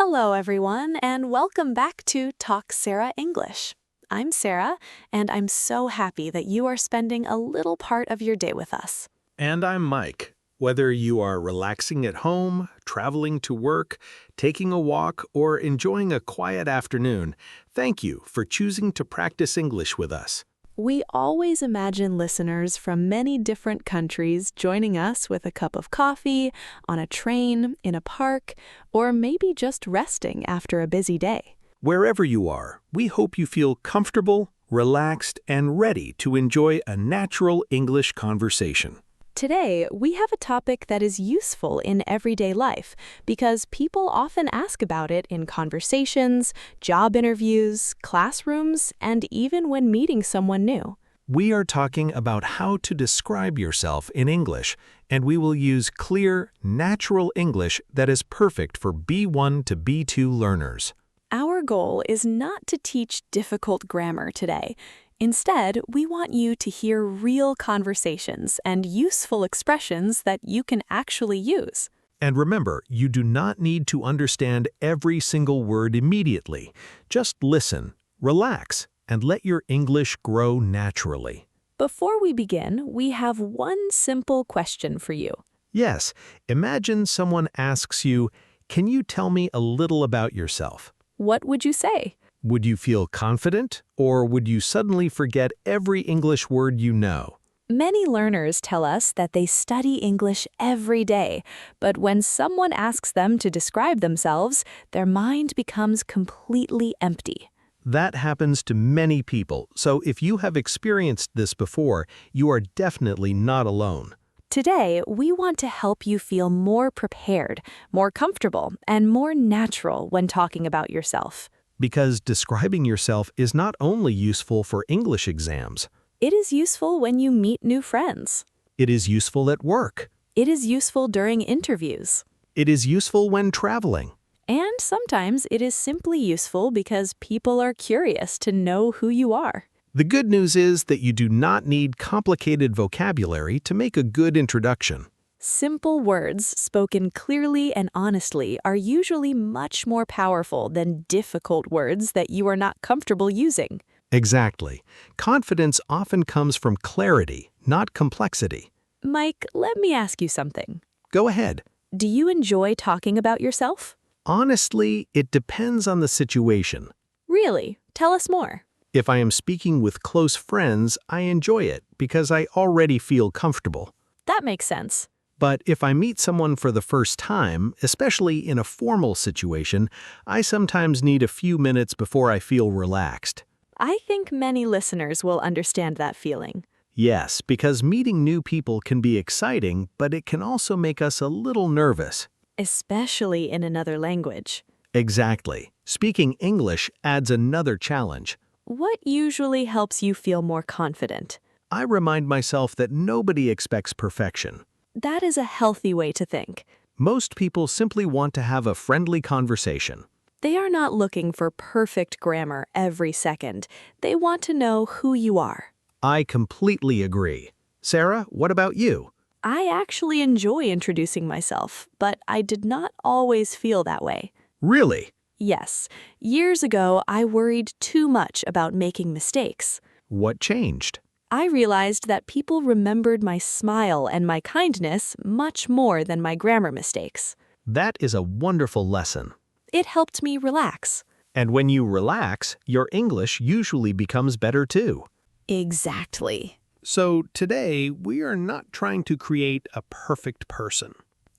Hello, everyone, and welcome back to Talk Sara English. I'm Sarah, and I'm so happy that you are spending a little part of your day with us. And I'm Mike. Whether you are relaxing at home, traveling to work, taking a walk, or enjoying a quiet afternoon, thank you for choosing to practice English with us. We always imagine listeners from many different countries joining us with a cup of coffee, on a train, in a park, or maybe just resting after a busy day. Wherever you are, we hope you feel comfortable, relaxed, and ready to enjoy a natural English conversation. Today, we have a topic that is useful in everyday life because people often ask about it in conversations, job interviews, classrooms, and even when meeting someone new. We are talking about how to describe yourself in English, and we will use clear, natural English that is perfect for B1 to B2 learners. Our goal is not to teach difficult grammar today. Instead, we want you to hear real conversations and useful expressions that you can actually use. And remember, you do not need to understand every single word immediately. Just listen, relax, and let your English grow naturally. Before we begin, we have one simple question for you. Yes, imagine someone asks you, "Can you tell me a little about yourself?" What would you say? Would you feel confident, or would you suddenly forget every English word you know? Many learners tell us that they study English every day, but when someone asks them to describe themselves, their mind becomes completely empty. That happens to many people, so if you have experienced this before, you are definitely not alone. Today, we want to help you feel more prepared, more comfortable, and more natural when talking about yourself. Because describing yourself is not only useful for English exams. It is useful when you meet new friends. It is useful at work. It is useful during interviews. It is useful when traveling. And sometimes it is simply useful because people are curious to know who you are. The good news is that you do not need complicated vocabulary to make a good introduction. Simple words spoken clearly and honestly are usually much more powerful than difficult words that you are not comfortable using. Exactly. Confidence often comes from clarity, not complexity. Mike, let me ask you something. Go ahead. Do you enjoy talking about yourself? Honestly, it depends on the situation. Really? Tell us more. If I am speaking with close friends, I enjoy it because I already feel comfortable. That makes sense. But if I meet someone for the first time, especially in a formal situation, I sometimes need a few minutes before I feel relaxed. I think many listeners will understand that feeling. Yes, because meeting new people can be exciting, but it can also make us a little nervous. Especially in another language. Exactly. Speaking English adds another challenge. What usually helps you feel more confident? I remind myself that nobody expects perfection. That is a healthy way to think. Most people simply want to have a friendly conversation. They are not looking for perfect grammar every second. They want to know who you are. I completely agree. Sarah, what about you? I actually enjoy introducing myself, but I did not always feel that way. Really? Yes, years ago I worried too much about making mistakes. What changed? I realized that people remembered my smile and my kindness much more than my grammar mistakes. That is a wonderful lesson. It helped me relax. And when you relax, your English usually becomes better too. Exactly. So today, we are not trying to create a perfect person.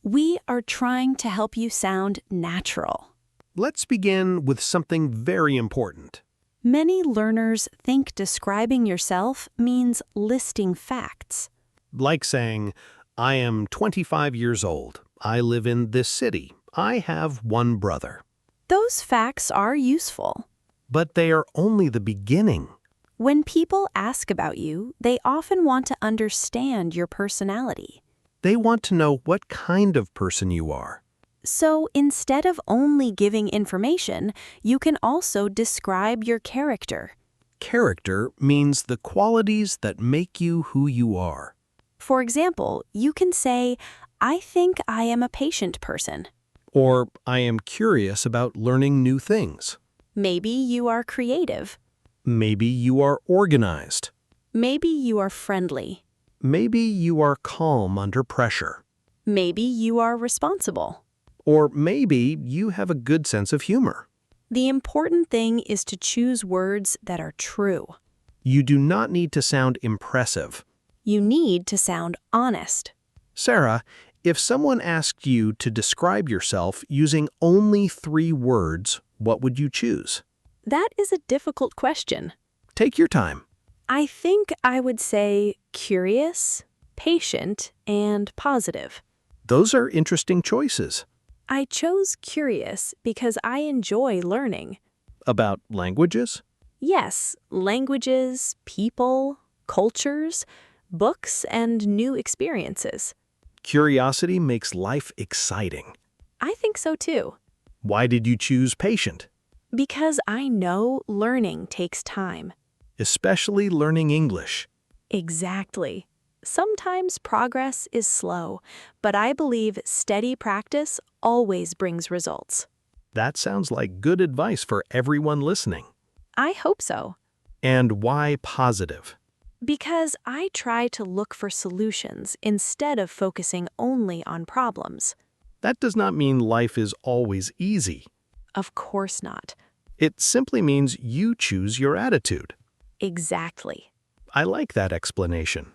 We are trying to help you sound natural. Let's begin with something very important. Many learners think describing yourself means listing facts. Like saying, I am 25 years old. I live in this city. I have one brother. Those facts are useful. But they are only the beginning. When people ask about you, they often want to understand your personality. They want to know what kind of person you are. So instead of only giving information, you can also describe your character. Character means the qualities that make you who you are. For example, you can say, I think I am a patient person. Or I am curious about learning new things. Maybe you are creative. Maybe you are organized. Maybe you are friendly. Maybe you are calm under pressure. Maybe you are responsible. Or maybe you have a good sense of humor. The important thing is to choose words that are true. You do not need to sound impressive. You need to sound honest. Sarah, if someone asked you to describe yourself using only 3 words, what would you choose? That is a difficult question. Take your time. I think I would say curious, patient, and positive. Those are interesting choices. I chose curious because I enjoy learning. About languages? Yes, languages, people, cultures, books, and new experiences. Curiosity makes life exciting. I think so too. Why did you choose patient? Because I know learning takes time. Especially learning English. Exactly. Sometimes progress is slow, but I believe steady practice always brings results. That sounds like good advice for everyone listening. I hope so. And why positive? Because I try to look for solutions instead of focusing only on problems. That does not mean life is always easy. Of course not. It simply means you choose your attitude. Exactly. I like that explanation.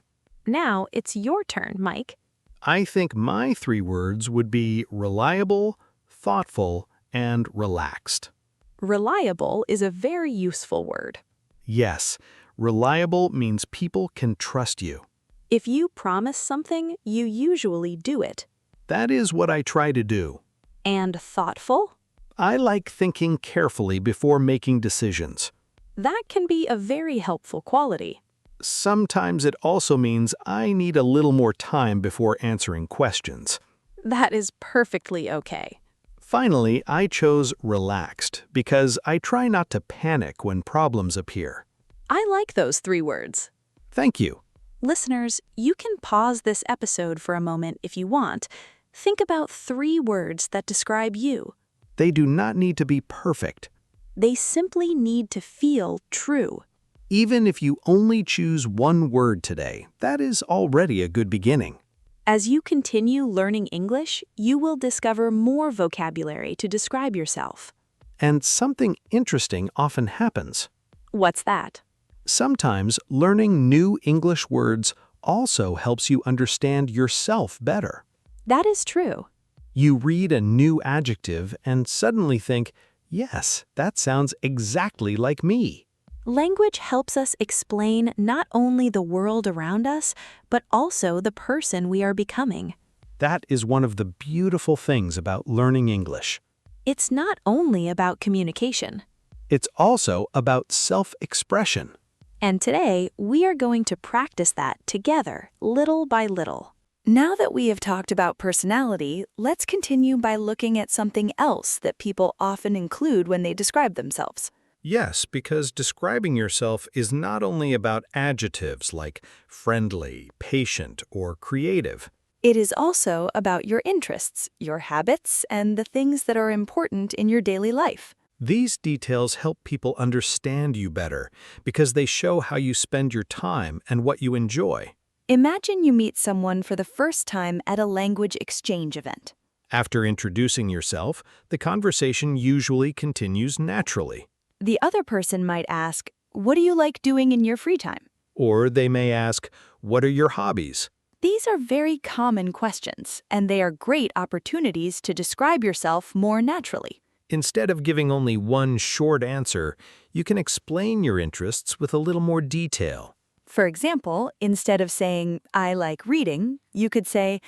Now it's your turn, Mike. I think my 3 words would be reliable, thoughtful, and relaxed. Reliable is a very useful word. Yes, reliable means people can trust you. If you promise something, you usually do it. That is what I try to do. And thoughtful? I like thinking carefully before making decisions. That can be a very helpful quality. Sometimes it also means I need a little more time before answering questions. That is perfectly okay. Finally, I chose relaxed because I try not to panic when problems appear. I like those 3 words. Thank you. Listeners, you can pause this episode for a moment if you want. Think about 3 words that describe you. They do not need to be perfect. They simply need to feel true. Even if you only choose 1 word today, that is already a good beginning. As you continue learning English, you will discover more vocabulary to describe yourself. And something interesting often happens. What's that? Sometimes learning new English words also helps you understand yourself better. That is true. You read a new adjective and suddenly think, yes, that sounds exactly like me. Language helps us explain not only the world around us, but also the person we are becoming. That is one of the beautiful things about learning English. It's not only about communication. It's also about self-expression. And today, we are going to practice that together, little by little. Now that we have talked about personality, let's continue by looking at something else that people often include when they describe themselves. Yes, because describing yourself is not only about adjectives like friendly, patient, or creative. It is also about your interests, your habits, and the things that are important in your daily life. These details help people understand you better because they show how you spend your time and what you enjoy. Imagine you meet someone for the first time at a language exchange event. After introducing yourself, the conversation usually continues naturally. The other person might ask, "What do you like doing in your free time?" Or they may ask, "What are your hobbies?" These are very common questions, and they are great opportunities to describe yourself more naturally. Instead of giving only one short answer, you can explain your interests with a little more detail. For example, instead of saying, "I like reading," you could say,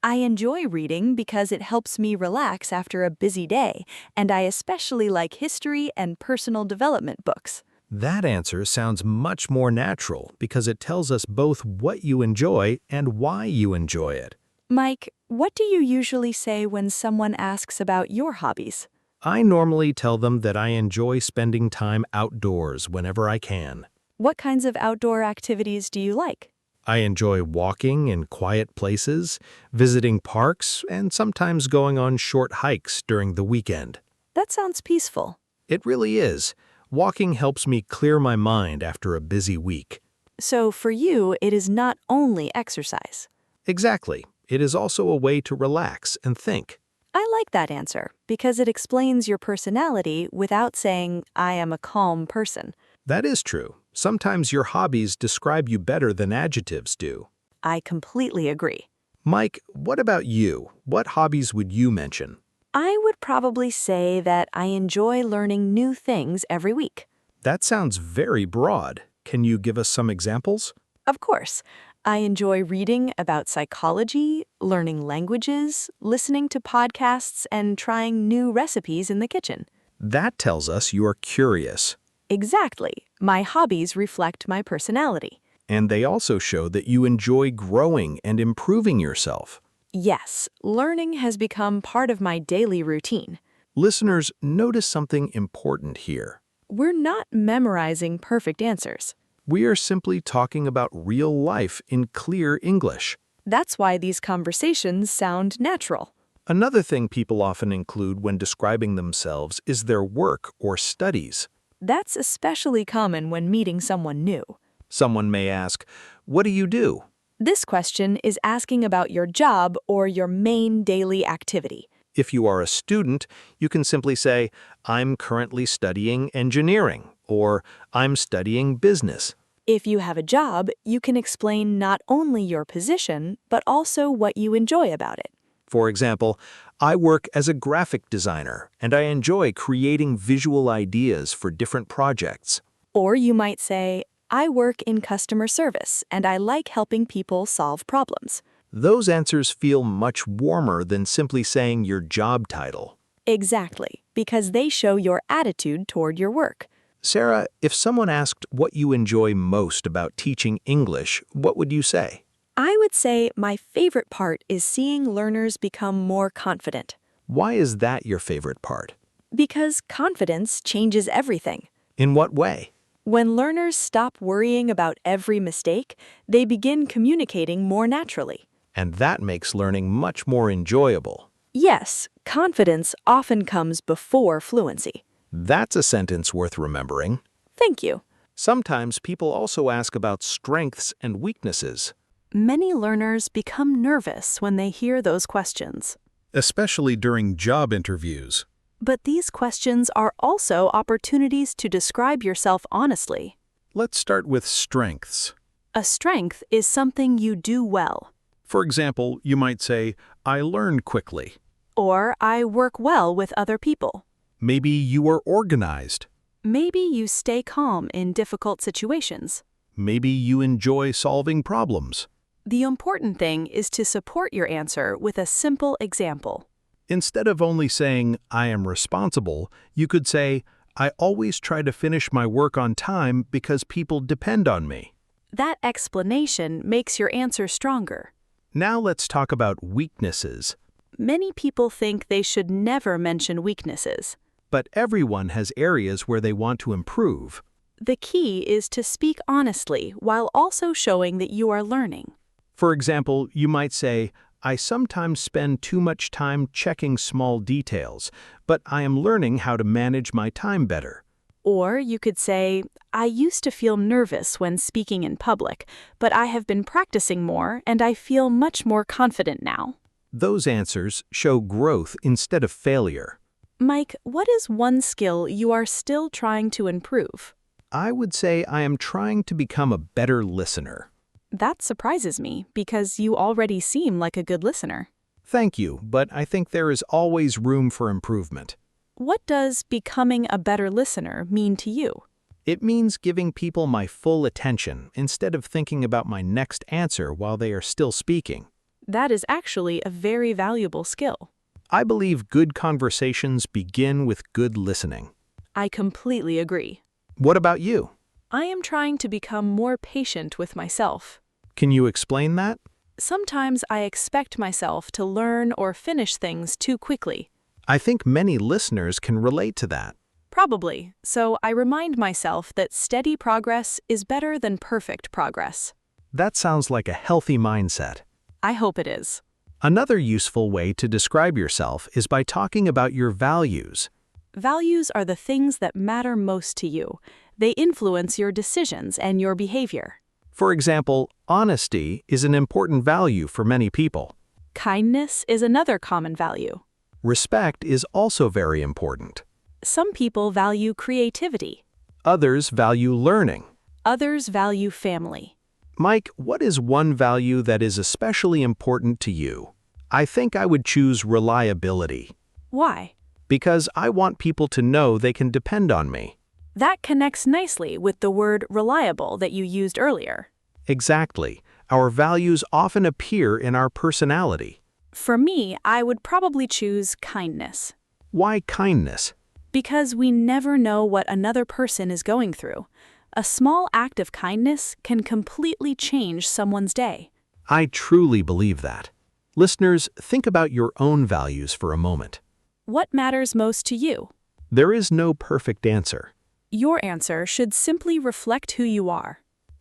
"I enjoy reading because it helps me relax after a busy day, and I especially like history and personal development books." That answer sounds much more natural because it tells us both what you enjoy and why you enjoy it. Mike, what do you usually say when someone asks about your hobbies? I normally tell them that I enjoy spending time outdoors whenever I can. What kinds of outdoor activities do you like? I enjoy walking in quiet places, visiting parks, and sometimes going on short hikes during the weekend. That sounds peaceful. It really is. Walking helps me clear my mind after a busy week. So for you, it is not only exercise. Exactly. It is also a way to relax and think. I like that answer because it explains your personality without saying, I am a calm person. That is true. Sometimes your hobbies describe you better than adjectives do. I completely agree. Mike, what about you? What hobbies would you mention? I would probably say that I enjoy learning new things every week. That sounds very broad. Can you give us some examples? Of course, I enjoy reading about psychology, learning languages, listening to podcasts, and trying new recipes in the kitchen. That tells us you are curious. Exactly. My hobbies reflect my personality. And they also show that you enjoy growing and improving yourself. Yes, learning has become part of my daily routine. Listeners, notice something important here. We're not memorizing perfect answers. We are simply talking about real life in clear English. That's why these conversations sound natural. Another thing people often include when describing themselves is their work or studies. That's especially common when meeting someone new. Someone may ask, "What do you do?" This question is asking about your job or your main daily activity. If you are a student, you can simply say, "I'm currently studying engineering," or "I'm studying business." If you have a job, you can explain not only your position, but also what you enjoy about it. For example, I work as a graphic designer, and I enjoy creating visual ideas for different projects. Or you might say, I work in customer service and I like helping people solve problems. Those answers feel much warmer than simply saying your job title. Exactly, because they show your attitude toward your work. Sarah, if someone asked what you enjoy most about teaching English, what would you say? I would say my favorite part is seeing learners become more confident. Why is that your favorite part? Because confidence changes everything. In what way? When learners stop worrying about every mistake, they begin communicating more naturally. And that makes learning much more enjoyable. Yes, confidence often comes before fluency. That's a sentence worth remembering. Thank you. Sometimes people also ask about strengths and weaknesses. Many learners become nervous when they hear those questions. Especially during job interviews. But these questions are also opportunities to describe yourself honestly. Let's start with strengths. A strength is something you do well. For example, you might say, "I learn quickly." Or I work well with other people. Maybe you are organized. Maybe you stay calm in difficult situations. Maybe you enjoy solving problems. The important thing is to support your answer with a simple example. Instead of only saying, "I am responsible," you could say, "I always try to finish my work on time because people depend on me." That explanation makes your answer stronger. Now let's talk about weaknesses. Many people think they should never mention weaknesses. But everyone has areas where they want to improve. The key is to speak honestly while also showing that you are learning. For example, you might say, "I sometimes spend too much time checking small details, but I am learning how to manage my time better." Or you could say, I used to feel nervous when speaking in public, but I have been practicing more and I feel much more confident now. Those answers show growth instead of failure. Mike, what is one skill you are still trying to improve? I would say I am trying to become a better listener. That surprises me because you already seem like a good listener. Thank you, but I think there is always room for improvement. What does becoming a better listener mean to you? It means giving people my full attention instead of thinking about my next answer while they are still speaking. That is actually a very valuable skill. I believe good conversations begin with good listening. I completely agree. What about you? I am trying to become more patient with myself. Can you explain that? Sometimes I expect myself to learn or finish things too quickly. I think many listeners can relate to that. Probably, so I remind myself that steady progress is better than perfect progress. That sounds like a healthy mindset. I hope it is. Another useful way to describe yourself is by talking about your values. Values are the things that matter most to you. They influence your decisions and your behavior. For example, honesty is an important value for many people. Kindness is another common value. Respect is also very important. Some people value creativity. Others value learning. Others value family. Mike, what is one value that is especially important to you? I think I would choose reliability. Why? Because I want people to know they can depend on me. That connects nicely with the word reliable that you used earlier. Exactly. Our values often appear in our personality. For me, I would probably choose kindness. Why kindness? Because we never know what another person is going through. A small act of kindness can completely change someone's day. I truly believe that. Listeners, think about your own values for a moment. What matters most to you? There is no perfect answer. Your answer should simply reflect who you are.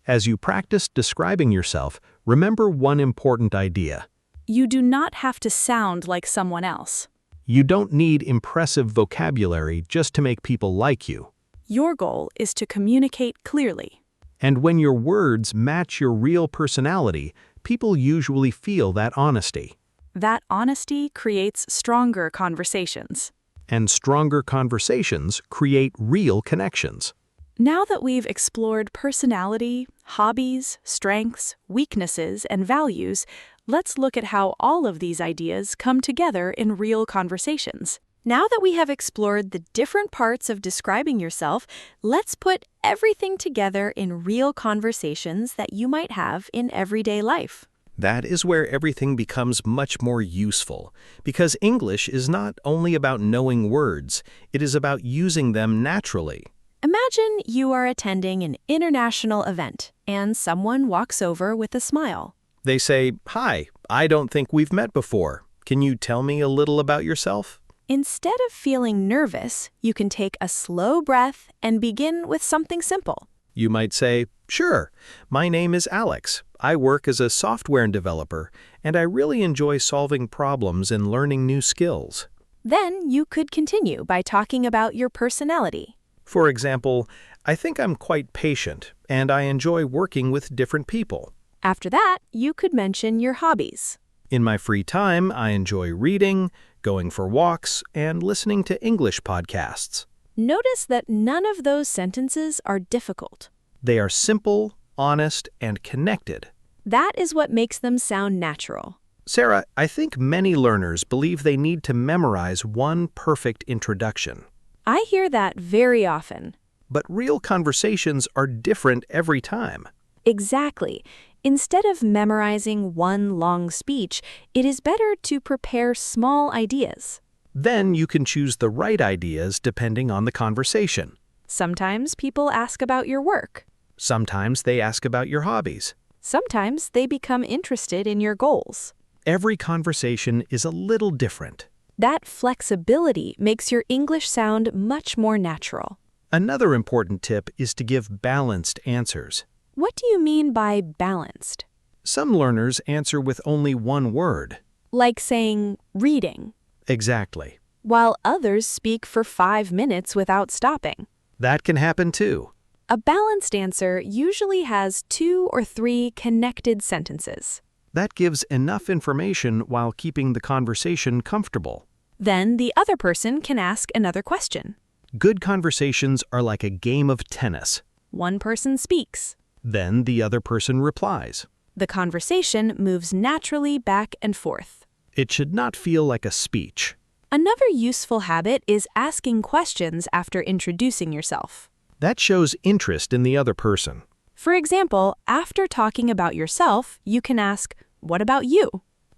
As you practice describing yourself, remember one important idea. You do not have to sound like someone else. You don't need impressive vocabulary just to make people like you. Your goal is to communicate clearly. And when your words match your real personality, people usually feel that honesty. That honesty creates stronger conversations. And stronger conversations create real connections. Now that we've explored personality, hobbies, strengths, weaknesses, and values, let's look at how all of these ideas come together in real conversations. Now that we have explored the different parts of describing yourself, let's put everything together in real conversations that you might have in everyday life. That is where everything becomes much more useful, because English is not only about knowing words, it is about using them naturally. Imagine you are attending an international event, and someone walks over with a smile. They say, "Hi, I don't think we've met before. Can you tell me a little about yourself?" Instead of feeling nervous, you can take a slow breath and begin with something simple. You might say, "Sure, my name is Alex. I work as a software developer, and I really enjoy solving problems and learning new skills." Then you could continue by talking about your personality. For example, I think I'm quite patient, and I enjoy working with different people. After that, you could mention your hobbies. In my free time, I enjoy reading, going for walks, and listening to English podcasts. Notice that none of those sentences are difficult. They are simple, honest, and connected. That is what makes them sound natural. Sara, I think many learners believe they need to memorize one perfect introduction. I hear that very often. But real conversations are different every time. Exactly. Instead of memorizing one long speech, it is better to prepare small ideas. Then you can choose the right ideas depending on the conversation. Sometimes people ask about your work. Sometimes they ask about your hobbies. Sometimes they become interested in your goals. Every conversation is a little different. That flexibility makes your English sound much more natural. Another important tip is to give balanced answers. What do you mean by balanced? Some learners answer with only one word. Like saying, reading. Exactly. While others speak for 5 minutes without stopping. That can happen too. A balanced answer usually has 2 or 3 connected sentences. That gives enough information while keeping the conversation comfortable. Then the other person can ask another question. Good conversations are like a game of tennis. One person speaks. Then the other person replies. The conversation moves naturally back and forth. It should not feel like a speech. Another useful habit is asking questions after introducing yourself. That shows interest in the other person. For example, after talking about yourself, you can ask, "What about you?"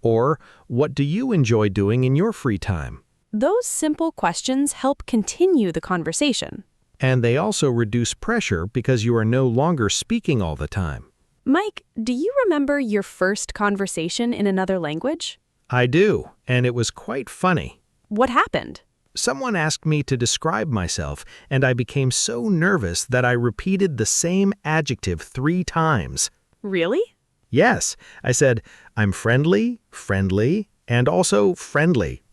Or, "What do you enjoy doing in your free time?" Those simple questions help continue the conversation. And they also reduce pressure because you are no longer speaking all the time. Mike, do you remember your first conversation in another language? I do, and it was quite funny. What happened? Someone asked me to describe myself, and I became so nervous that I repeated the same adjective 3 times. Really? Yes, I said, I'm friendly, friendly, and also friendly.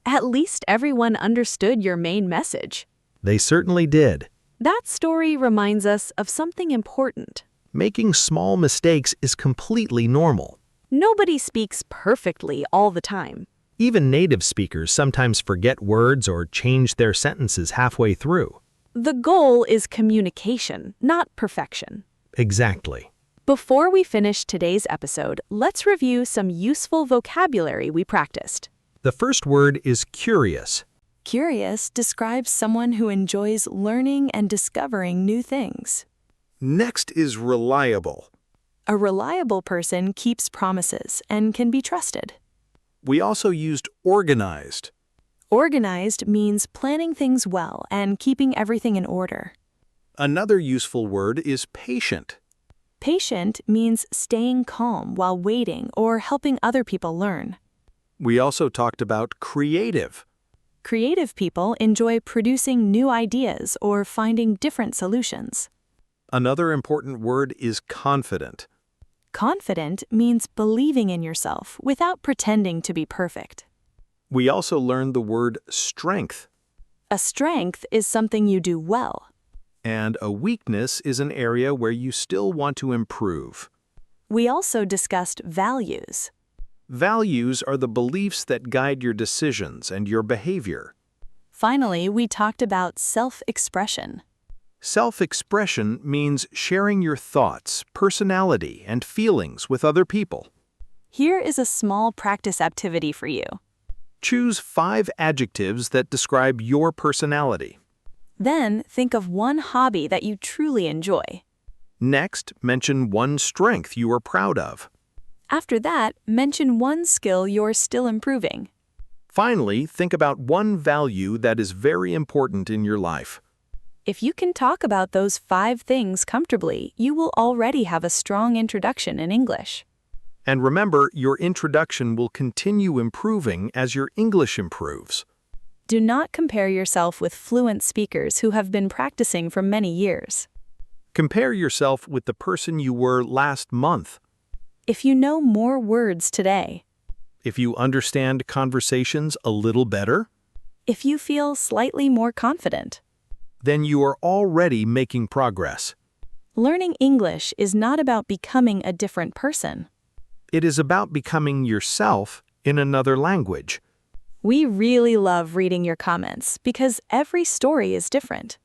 At least everyone understood your main message. They certainly did. That story reminds us of something important. Making small mistakes is completely normal. Nobody speaks perfectly all the time. Even native speakers sometimes forget words or change their sentences halfway through. The goal is communication, not perfection. Exactly. Before we finish today's episode, let's review some useful vocabulary we practiced. The first word is curious. Curious describes someone who enjoys learning and discovering new things. Next is reliable. A reliable person keeps promises and can be trusted. We also used organized. Organized means planning things well and keeping everything in order. Another useful word is patient. Patient means staying calm while waiting or helping other people learn. We also talked about creative. Creative people enjoy producing new ideas or finding different solutions. Another important word is confident. Confident means believing in yourself without pretending to be perfect. We also learned the word strength. A strength is something you do well. And a weakness is an area where you still want to improve. We also discussed values. Values are the beliefs that guide your decisions and your behavior. Finally, we talked about self-expression. Self-expression means sharing your thoughts, personality, and feelings with other people. Here is a small practice activity for you. Choose 5 adjectives that describe your personality. Then, think of one hobby that you truly enjoy. Next, mention one strength you are proud of. After that, mention one skill you're still improving. Finally, think about one value that is very important in your life. If you can talk about those 5 things comfortably, you will already have a strong introduction in English. And remember, your introduction will continue improving as your English improves. Do not compare yourself with fluent speakers who have been practicing for many years. Compare yourself with the person you were last month. If you know more words today, If you understand conversations a little better, if you feel slightly more confident, then you are already making progress. learning English is not about becoming a different person. It is about becoming yourself in another language. We really love reading your comments because every story is different.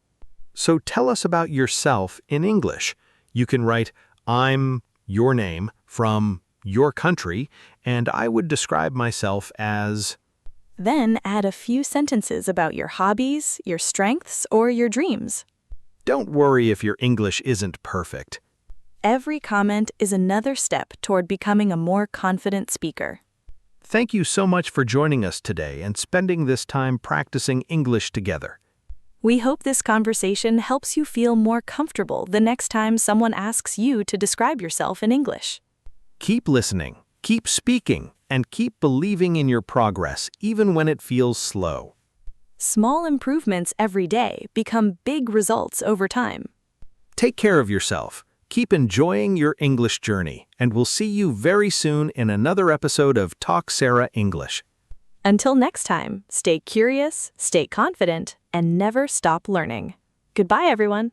So tell us about yourself in English. You can write, I'm your name from your country, and I would describe myself as... Then add a few sentences about your hobbies, your strengths, or your dreams. Don't worry if your English isn't perfect. Every comment is another step toward becoming a more confident speaker. Thank you so much for joining us today and spending this time practicing English together. We hope this conversation helps you feel more comfortable the next time someone asks you to describe yourself in English. Keep listening, keep speaking, and keep believing in your progress even when it feels slow. Small improvements every day become big results over time. Take care of yourself. Keep enjoying your English journey, and we'll see you very soon in another episode of Talk Sara English. Until next time, stay curious, stay confident, and never stop learning. Goodbye, everyone.